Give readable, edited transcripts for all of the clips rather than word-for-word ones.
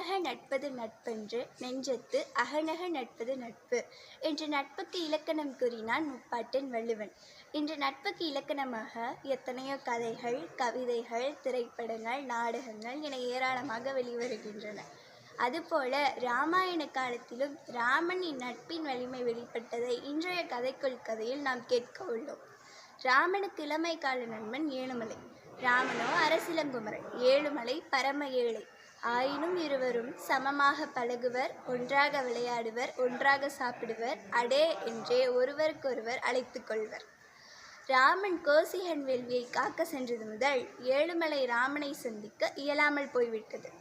நன்னக நட்பது நட்பென்று நெஞ்சத்து அகநக நட்பது நட்பு என்று நட்புக்கு இலக்கணம் கூறினான் முப்பாட்டன் வள்ளுவன். இன்று நட்புக்கு இலக்கணமாக எத்தனையோ கதைகள், கவிதைகள், திரைப்படங்கள், நாடகங்கள் என ஏராளமாக வெளிவருகின்றன. அதுபோல இராமாயண காலத்திலும் ராமனின் நட்பின் வலிமை வெளிப்பட்டதை இன்றைய கதைக்குள் கதையில் நாம் கேட்க உள்ளோம். ராமனுக்கு இளமை கால நண்பன் ஏழுமலை. ராமனோ அரசிலங்குமரன். ஏழுமலை பரம ஏழை. ஆயினும் இருவரும் சமமாக பழகுவர், ஒன்றாக விளையாடுவர், ஒன்றாக சாப்பிடுவர், அடே என்றே ஒருவருக்கொருவர் அழைத்து கொள்வர். ராமன் கோசிகன் வேள்வியை காக்க சென்றது முதல் ஏழுமலை ராமனை சந்திக்க இயலாமல் போய்விட்டது.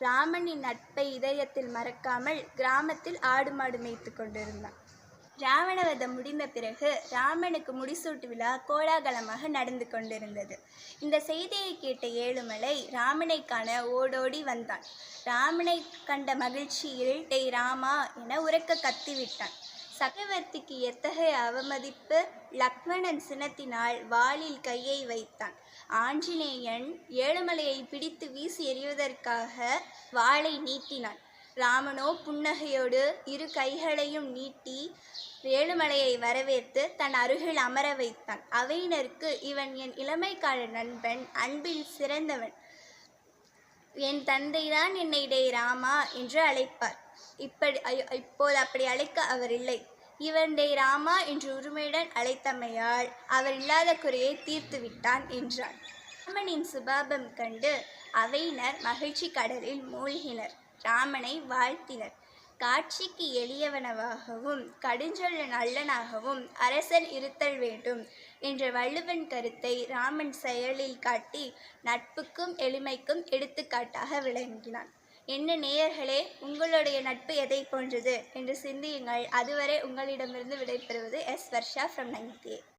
ராமனின் நட்பை இதயத்தில் மறக்காமல் கிராமத்தில் ஆடு மாடு மேய்த்து கொண்டிருந்தான். ராவணவதம் முடிந்த பிறகு ராமனுக்கு முடிசூட்டு விழா கோலாகலமாக நடந்து கொண்டிருந்தது. இந்த செய்தியை கேட்ட ஏழுமலை ராமனை காண ஓடோடி வந்தான். ராமனை கண்ட மகிழ்ச்சியில் டேய் ராமா என உரக்க கத்திவிட்டான். சக்கரவர்த்திக்கு எத்தகைய அவமதிப்பு! லக்ஷ்மணன் சினத்தினால் வாளில் கையை வைத்தான். ஆஞ்சநேயன் ஏழுமலையை பிடித்து வீசி எறிவதற்காக வாளை நீட்டினான். ராமனோ புன்னகையோடு இரு கைகளையும் நீட்டி ஏழுமலையை வரவேற்று தன் அருகில் அமர வைத்தான். அவையினருக்கு இவன் என் இளமைக்கால நண்பன், அன்பில் சிறந்தவன். என் தந்தைதான் என்னை டேய் ராமா என்று அழைப்பார். இப்போது அப்படி அழைக்க அவர் இல்லை. இவன் டேய் ராமா என்று உரிமையுடன் அழைத்தமையால் அவர் இல்லாத குறையை தீர்த்து விட்டான் என்றான். ராமனின் சுபாவம் கண்டு அவையினர் மகிழ்ச்சி கடலில் மூழ்கினர். ராமனை வாழ்த்தினர். காட்சிக்கு எளியவனவாகவும் கடுஞ்சொல்ல நல்லனாகவும் அரசன் இருத்தல் வேண்டும் என்ற வள்ளுவன் கருத்தை ராமன் செயலில் காட்டி நட்புக்கும் எளிமைக்கும் எடுத்துக்காட்டாக விளங்கினான். என்ன நேயர்களே, உங்களுடைய நட்பு எதை போன்றது என்று சிந்தியுங்கள். அதுவரை உங்களிடமிருந்து விடைபெறுவது எஸ். வர்ஷா from 98.